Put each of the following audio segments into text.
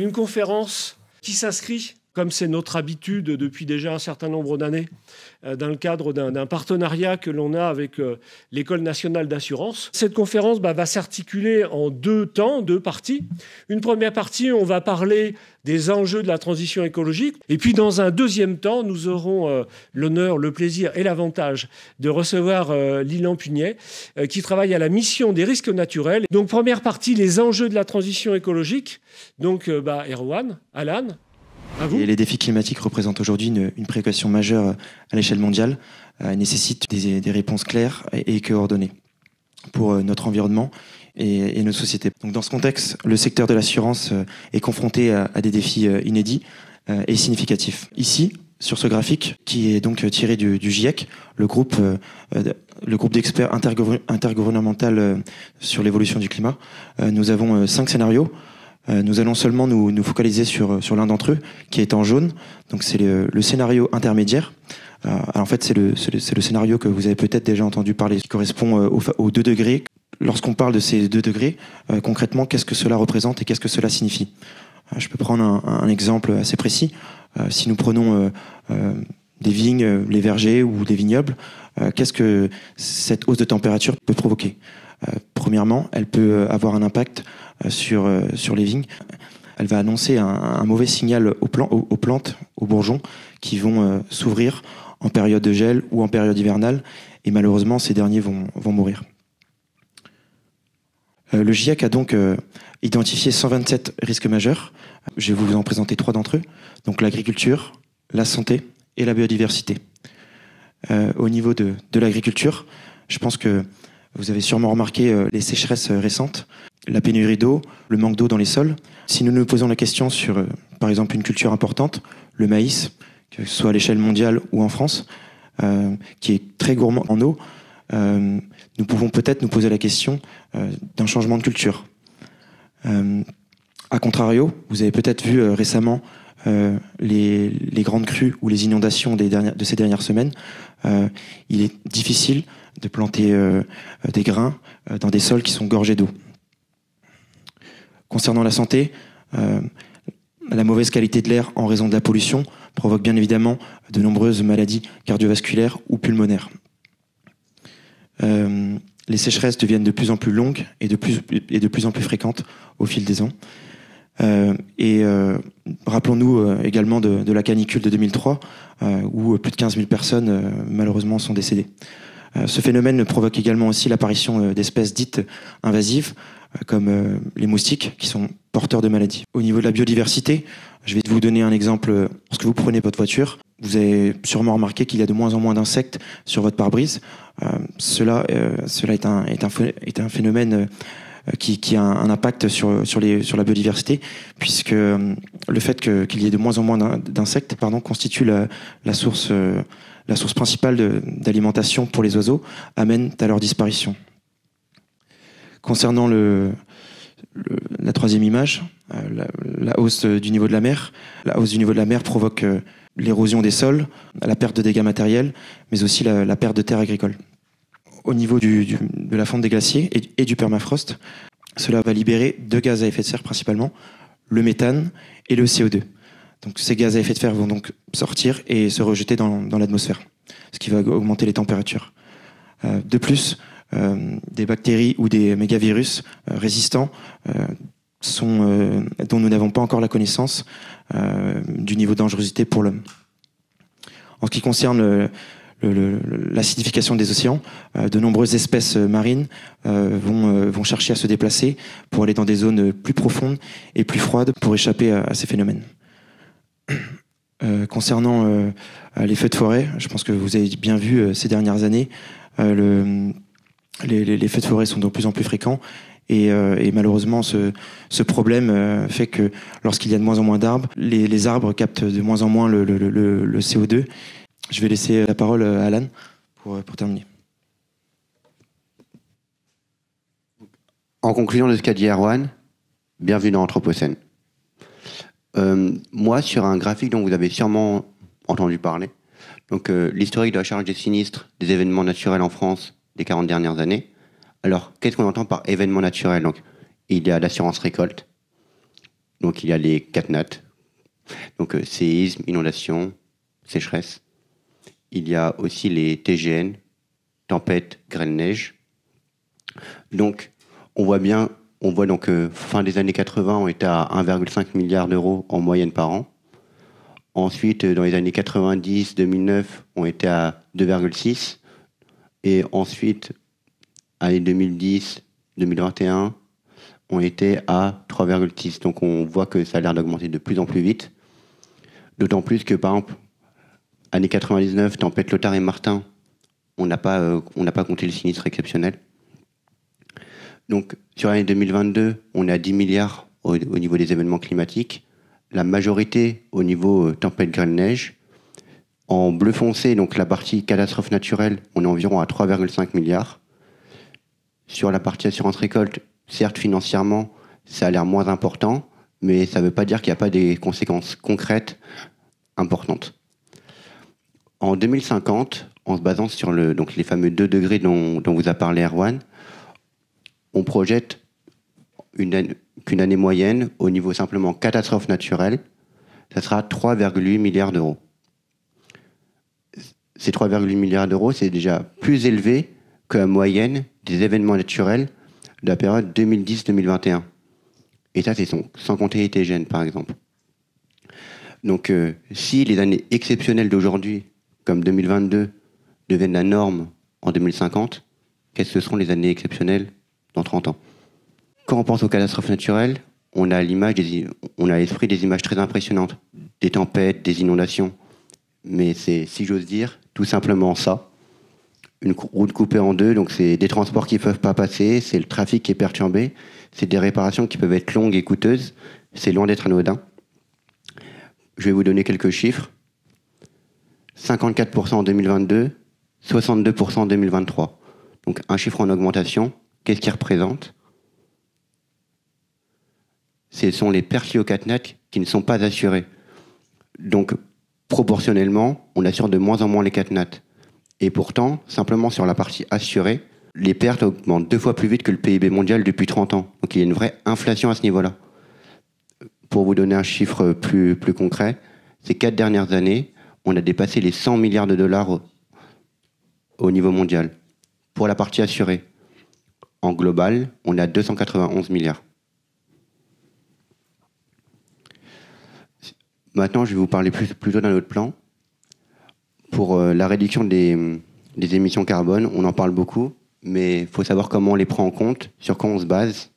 une conférence qui s'inscrit, comme c'est notre habitude depuis déjà un certain nombre d'années, dans le cadre d'un partenariat que l'on a avec l'École nationale d'assurance. Cette conférence va s'articuler en deux parties. Une première partie, on va parler des enjeux de la transition écologique. Et puis, dans un deuxième temps, nous aurons l'honneur, le plaisir et l'avantage de recevoir Lilan Pugnet, qui travaille à la mission des risques naturels. Donc, première partie, les enjeux de la transition écologique. Donc, Erwan, Alan. Et les défis climatiques représentent aujourd'hui une préoccupation majeure à l'échelle mondiale, nécessitent des réponses claires et coordonnées pour notre environnement et nos sociétés. Donc dans ce contexte, le secteur de l'assurance est confronté à des défis inédits et significatifs. Ici, sur ce graphique, qui est donc tiré du GIEC, le groupe d'experts intergouvernemental sur l'évolution du climat, nous avons 5 scénarios. Nous allons seulement nous focaliser sur l'un d'entre eux, qui est en jaune. Donc c'est le scénario intermédiaire. Alors en fait, c'est le scénario que vous avez peut-être déjà entendu parler, qui correspond aux 2 degrés. Lorsqu'on parle de ces 2 degrés, concrètement, qu'est-ce que cela représente et qu'est-ce que cela signifie? Je peux prendre un exemple assez précis. Si nous prenons des vignes, les vergers ou des vignobles, qu'est-ce que cette hausse de température peut provoquer? Premièrement, elle peut avoir un impact sur les vignes. Elle va annoncer un mauvais signal aux plantes, aux bourgeons, qui vont s'ouvrir en période de gel ou en période hivernale, et malheureusement, ces derniers vont mourir. Le GIEC a donc identifié 127 risques majeurs. Je vais vous en présenter 3 d'entre eux. Donc l'agriculture, la santé et la biodiversité. Au niveau de l'agriculture, je pense que vous avez sûrement remarqué les sécheresses récentes, la pénurie d'eau, le manque d'eau dans les sols. Si nous nous posons la question sur, par exemple, une culture importante, le maïs, que ce soit à l'échelle mondiale ou en France, qui est très gourmand en eau, nous pouvons peut-être nous poser la question d'un changement de culture. A contrario, vous avez peut-être vu récemment les grandes crues ou les inondations de ces dernières semaines. Il est difficile de planter des grains dans des sols qui sont gorgés d'eau. Concernant la santé, la mauvaise qualité de l'air en raison de la pollution provoque bien évidemment de nombreuses maladies cardiovasculaires ou pulmonaires. Les sécheresses deviennent de plus en plus longues et de plus en plus fréquentes au fil des ans. Rappelons-nous également de la canicule de 2003, où plus de 15 000 personnes malheureusement sont décédées. Ce phénomène provoque également aussi l'apparition d'espèces dites invasives, comme les moustiques, qui sont porteurs de maladies. Au niveau de la biodiversité, je vais vous donner un exemple. Lorsque vous prenez votre voiture, vous avez sûrement remarqué qu'il y a de moins en moins d'insectes sur votre pare-brise. Cela est un phénomène qui a un impact sur la biodiversité, puisque le fait qu'il y ait de moins en moins d'insectes constitue la source principale d'alimentation pour les oiseaux, amène à leur disparition. Concernant la troisième image, la hausse du niveau de la mer. La hausse du niveau de la mer provoque l'érosion des sols, la perte de dégâts matériels, mais aussi la perte de terres agricoles. Au niveau de la fonte des glaciers et du permafrost, cela va libérer 2 gaz à effet de serre principalement, le méthane et le CO2. Donc ces gaz à effet de serre vont donc sortir et se rejeter dans l'atmosphère, ce qui va augmenter les températures. De plus, des bactéries ou des mégavirus résistants dont nous n'avons pas encore la connaissance du niveau de dangerosité pour l'homme. En ce qui concerne l'acidification des océans, de nombreuses espèces marines vont chercher à se déplacer pour aller dans des zones plus profondes et plus froides pour échapper à ces phénomènes. Concernant les feux de forêt, je pense que vous avez bien vu ces dernières années, les feux de forêt sont de plus en plus fréquents et malheureusement ce problème fait que lorsqu'il y a de moins en moins d'arbres, les arbres captent de moins en moins le CO2. Je vais laisser la parole à Alan pour terminer. En conclusion de ce qu'a dit Erwan, bienvenue dans l'Anthropocène. Moi, sur un graphique dont vous avez sûrement entendu parler, donc l'historique de la charge des sinistres des événements naturels en France des 40 dernières années. Alors, qu'est-ce qu'on entend par événements naturels? Donc, il y a l'assurance récolte, Donc il y a les 4 NAT, donc séisme, inondation, sécheresse. Il y a aussi les TGN, tempête, grêle-neige. Donc on voit donc fin des années 80, on était à 1,5 milliard d'euros en moyenne par an. Ensuite, dans les années 90, 2009, on était à 2,6. Et ensuite, années 2010, 2021, on était à 3,6. Donc on voit que ça a l'air d'augmenter de plus en plus vite. D'autant plus que, par exemple, années 99, tempête Lothar et Martin, on n'a pas compté le sinistre exceptionnel. Donc sur l'année 2022, on est à 10 milliards au niveau des événements climatiques. La majorité au niveau tempête, grêle, neige. En bleu foncé, donc la partie catastrophe naturelle, on est environ à 3,5 milliards. Sur la partie assurance récolte, certes financièrement, ça a l'air moins important, mais ça ne veut pas dire qu'il n'y a pas des conséquences concrètes importantes. En 2050, en se basant sur donc les fameux 2 degrés dont vous a parlé Erwan, on projette qu'une année moyenne, au niveau simplement catastrophe naturelle, ça sera 3,8 milliards d'euros. Ces 3,8 milliards d'euros, c'est déjà plus élevé que la moyenne des événements naturels de la période 2010-2021. Et ça, c'est sans compter les TGN, par exemple. Donc, si les années exceptionnelles d'aujourd'hui, comme 2022, deviennent la norme en 2050, quelles que seront les années exceptionnelles dans 30 ans? Quand on pense aux catastrophes naturelles, on a à l'esprit des images très impressionnantes, des tempêtes, des inondations. Mais c'est, si j'ose dire, tout simplement ça. Une route coupée en deux, donc c'est des transports qui ne peuvent pas passer, c'est le trafic qui est perturbé, c'est des réparations qui peuvent être longues et coûteuses, c'est loin d'être anodin. Je vais vous donner quelques chiffres. 54% en 2022, 62% en 2023. Donc un chiffre en augmentation, qu'est-ce qu'il représente? Ce sont les pertes liées au CatNat qui ne sont pas assurées. Donc proportionnellement, on assure de moins en moins les CatNat. Et pourtant, simplement sur la partie assurée, les pertes augmentent 2 fois plus vite que le PIB mondial depuis 30 ans. Donc il y a une vraie inflation à ce niveau-là. Pour vous donner un chiffre plus concret, ces 4 dernières années, on a dépassé les 100 milliards de dollars au niveau mondial. Pour la partie assurée, en global, on est à 291 milliards. Maintenant, je vais vous parler plutôt d'un autre plan. Pour la réduction des émissions carbone, on en parle beaucoup, mais il faut savoir comment on les prend en compte, sur quoi on se base.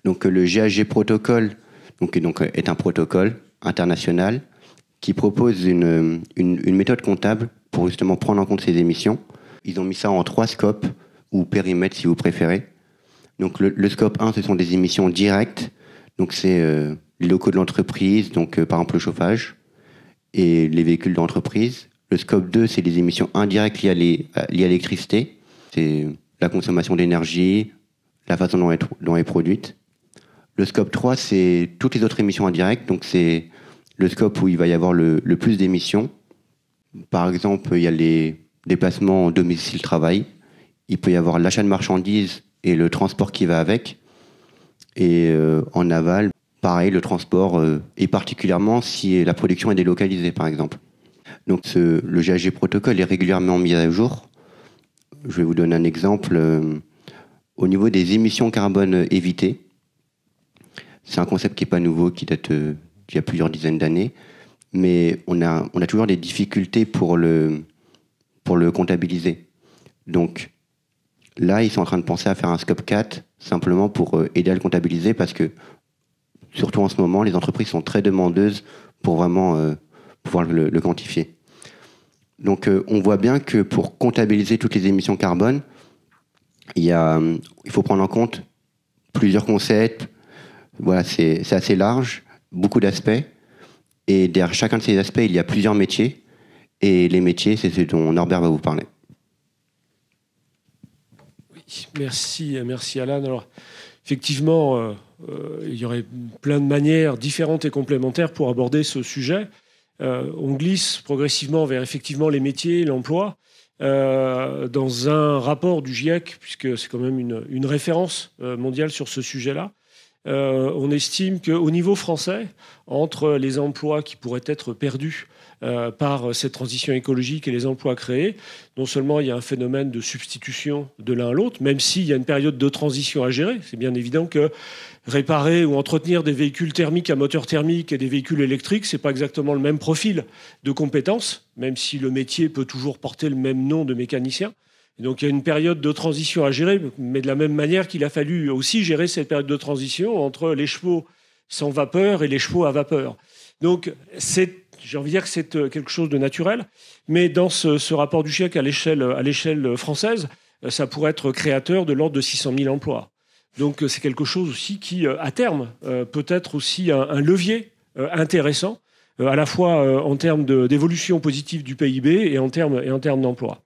Donc le GHG protocole est un protocole international qui propose une méthode comptable pour justement prendre en compte ces émissions. Ils ont mis ça en 3 scopes, ou périmètres si vous préférez. Donc le scope 1, ce sont des émissions directes, donc c'est les locaux de l'entreprise, donc par exemple le chauffage, et les véhicules d'entreprise. Le scope 2, c'est les émissions indirectes liées à l'électricité. C'est la consommation d'énergie, la façon dont elle est produite. Le scope 3, c'est toutes les autres émissions indirectes. Donc c'est le scope où il va y avoir le plus d'émissions. Par exemple, il y a les déplacements domicile-travail. Il peut y avoir l'achat de marchandises et le transport qui va avec. Et en aval, pareil, le transport, et particulièrement si la production est délocalisée, par exemple. Donc le GHG protocole est régulièrement mis à jour. Je vais vous donner un exemple. Au niveau des émissions carbone évitées, c'est un concept qui n'est pas nouveau, qui date d'il y a plusieurs dizaines d'années, mais on a toujours des difficultés pour le comptabiliser. Donc là, ils sont en train de penser à faire un scope 4, simplement pour aider à le comptabiliser, parce que, surtout en ce moment, les entreprises sont très demandeuses pour vraiment pouvoir le quantifier. Donc on voit bien que pour comptabiliser toutes les émissions carbone, il faut prendre en compte plusieurs concepts. Voilà, c'est assez large, beaucoup d'aspects. Et derrière chacun de ces aspects, il y a plusieurs métiers. Et les métiers, c'est ce dont Norbert va vous parler. Oui, merci Alan. Alors, effectivement, il y aurait plein de manières différentes et complémentaires pour aborder ce sujet. On glisse progressivement vers effectivement les métiers, l'emploi. Dans un rapport du GIEC, puisque c'est quand même une référence mondiale sur ce sujet-là, on estime qu'au niveau français, entre les emplois qui pourraient être perdus par cette transition écologique et les emplois créés, non seulement il y a un phénomène de substitution de l'un à l'autre, même s'il y a une période de transition à gérer. C'est bien évident que réparer ou entretenir des véhicules thermiques à moteur thermique et des véhicules électriques, ce n'est pas exactement le même profil de compétences, même si le métier peut toujours porter le même nom de mécanicien. Et donc il y a une période de transition à gérer, mais de la même manière qu'il a fallu aussi gérer cette période de transition entre les chevaux sans vapeur et les chevaux à vapeur. Donc j'ai envie de dire que c'est quelque chose de naturel, mais dans ce rapport du GIEC à l'échelle française, ça pourrait être créateur de l'ordre de 600 000 emplois. Donc c'est quelque chose aussi qui, à terme, peut être aussi un levier intéressant, à la fois en termes d'évolution positive du PIB et en termes d'emploi.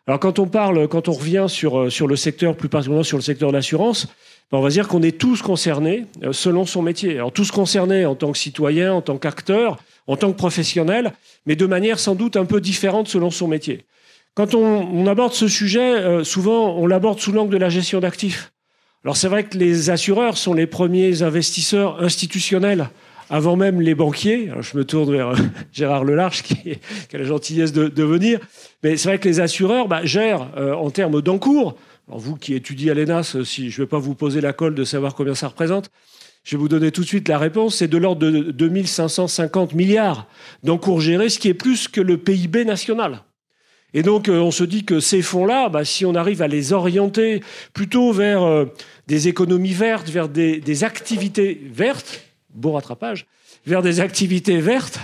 Alors quand on revient sur le secteur, plus particulièrement sur le secteur de l'assurance, on va dire qu'on est tous concernés selon son métier. Alors tous concernés en tant que citoyen, en tant qu'acteur, en tant que professionnel, mais de manière sans doute un peu différente selon son métier. Quand on aborde ce sujet, souvent on l'aborde sous l'angle de la gestion d'actifs. Alors c'est vrai que les assureurs sont les premiers investisseurs institutionnels avant même les banquiers. Alors, je me tourne vers Gérard Lelarche qui a la gentillesse de venir. Mais c'est vrai que les assureurs gèrent en termes d'encours. Alors vous qui étudiez à l'ENAS, si je ne vais pas vous poser la colle de savoir combien ça représente, je vais vous donner tout de suite la réponse. C'est de l'ordre de 2 550 milliards d'encours gérés, ce qui est plus que le PIB national. Et donc, on se dit que ces fonds-là, si on arrive à les orienter plutôt vers des économies vertes, vers des activités vertes, bon rattrapage, vers des activités vertes.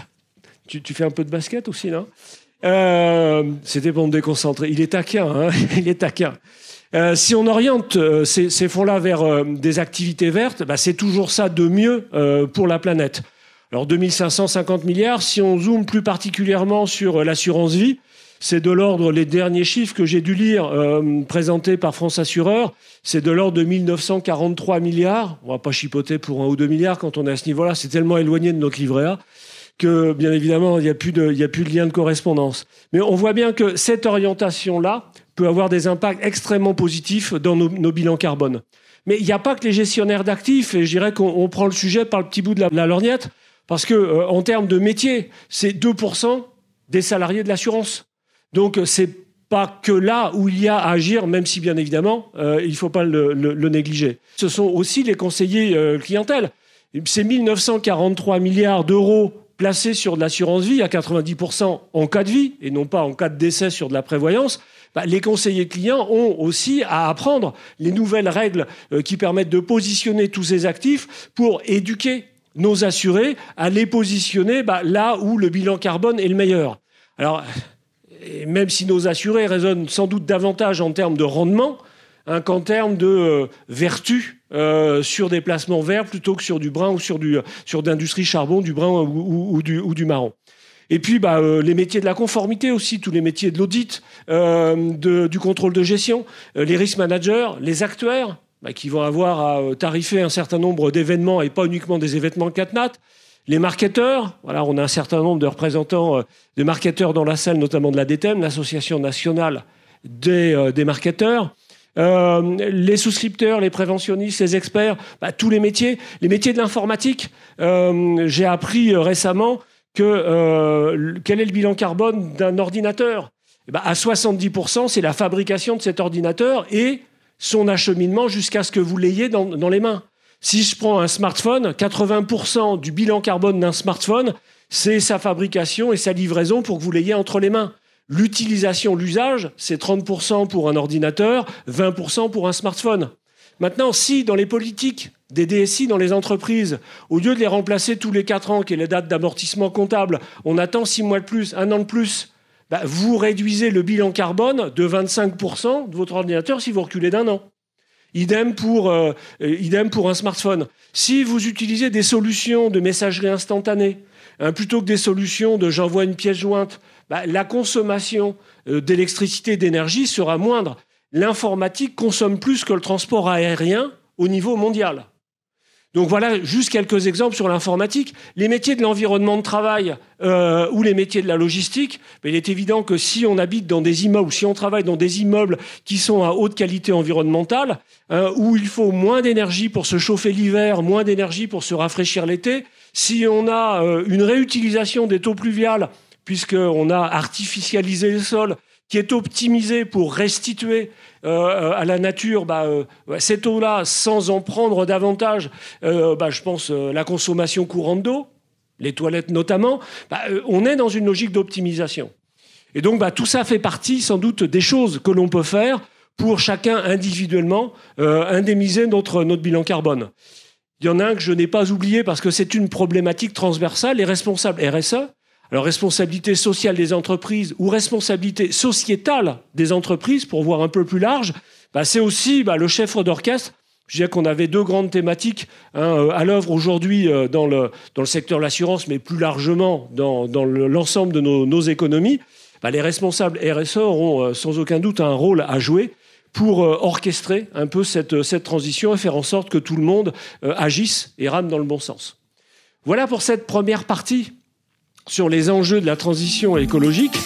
Tu fais un peu de basket aussi, non ? C'était pour me déconcentrer. Il est taquin, hein. Il est taquin. Si on oriente ces fonds-là vers des activités vertes, c'est toujours ça de mieux pour la planète. Alors 2550 milliards, si on zoome plus particulièrement sur l'assurance vie, c'est de l'ordre, les derniers chiffres que j'ai dû lire, présentés par France Assureur, c'est de l'ordre de 1943 milliards. On ne va pas chipoter pour 1 ou 2 milliards quand on est à ce niveau-là. C'est tellement éloigné de notre livret A que, bien évidemment, il n'y a plus de lien de correspondance. Mais on voit bien que cette orientation-là peut avoir des impacts extrêmement positifs dans nos bilans carbone. Mais il n'y a pas que les gestionnaires d'actifs, et je dirais qu'on prend le sujet par le petit bout de la lorgnette, parce que en termes de métier, c'est 2% des salariés de l'assurance. Donc, c'est pas que là où il y a à agir, même si, bien évidemment, il ne faut pas le négliger. Ce sont aussi les conseillers clientèle. C'est 1943 milliards d'euros placés sur de l'assurance vie à 90% en cas de vie, et non pas en cas de décès sur de la prévoyance. Les conseillers clients ont aussi à apprendre les nouvelles règles qui permettent de positionner tous ces actifs pour éduquer nos assurés à les positionner là où le bilan carbone est le meilleur. Alors, et même si nos assurés raisonnent sans doute davantage en termes de rendement qu'en termes de vertu sur des placements verts plutôt que sur du brun ou sur d'industrie charbon, du brun ou du marron. Et puis les métiers de la conformité aussi, tous les métiers de l'audit, du contrôle de gestion, les risk managers, les actuaires qui vont avoir à tarifer un certain nombre d'événements et pas uniquement des événements CatNat. Les marketeurs, voilà, on a un certain nombre de représentants de marketeurs dans la salle, notamment de la DTEM, l'Association nationale des marketeurs. Les souscripteurs, les préventionnistes, les experts, tous les métiers de l'informatique. J'ai appris récemment quel est le bilan carbone d'un ordinateur. À 70%, c'est la fabrication de cet ordinateur et son acheminement jusqu'à ce que vous l'ayez dans les mains. Si je prends un smartphone, 80% du bilan carbone d'un smartphone, c'est sa fabrication et sa livraison pour que vous l'ayez entre les mains. L'utilisation, l'usage, c'est 30% pour un ordinateur, 20% pour un smartphone. Maintenant, si dans les politiques des DSI, dans les entreprises, au lieu de les remplacer tous les 4 ans, qui est la date d'amortissement comptable, on attend 6 mois de plus, 1 an de plus, vous réduisez le bilan carbone de 25% de votre ordinateur si vous reculez d'1 an. Idem pour un smartphone. Si vous utilisez des solutions de messagerie instantanée, plutôt que des solutions de j'envoie une pièce jointe, la consommation d'électricité et d'énergie sera moindre. L'informatique consomme plus que le transport aérien au niveau mondial. Donc voilà, juste quelques exemples sur l'informatique. Les métiers de l'environnement de travail ou les métiers de la logistique, il est évident que si on habite dans des immeubles, ou si on travaille dans des immeubles qui sont à haute qualité environnementale, où il faut moins d'énergie pour se chauffer l'hiver, moins d'énergie pour se rafraîchir l'été, si on a une réutilisation des taux pluviales, puisqu'on a artificialisé les sols, qui est optimisé pour restituer à la nature cette eau-là sans en prendre davantage, je pense la consommation courante d'eau, les toilettes notamment, on est dans une logique d'optimisation. Et donc tout ça fait partie sans doute des choses que l'on peut faire pour chacun individuellement indemniser notre bilan carbone. Il y en a un que je n'ai pas oublié parce que c'est une problématique transversale, les responsables RSE. Alors, responsabilité sociale des entreprises ou responsabilité sociétale des entreprises, pour voir un peu plus large, c'est aussi le chef d'orchestre. Je dirais qu'on avait deux grandes thématiques à l'œuvre aujourd'hui dans le secteur de l'assurance, mais plus largement dans l'ensemble de nos économies. Les responsables RSE auront sans aucun doute un rôle à jouer pour orchestrer un peu cette transition et faire en sorte que tout le monde agisse et rame dans le bon sens. Voilà pour cette première partie sur les enjeux de la transition écologique.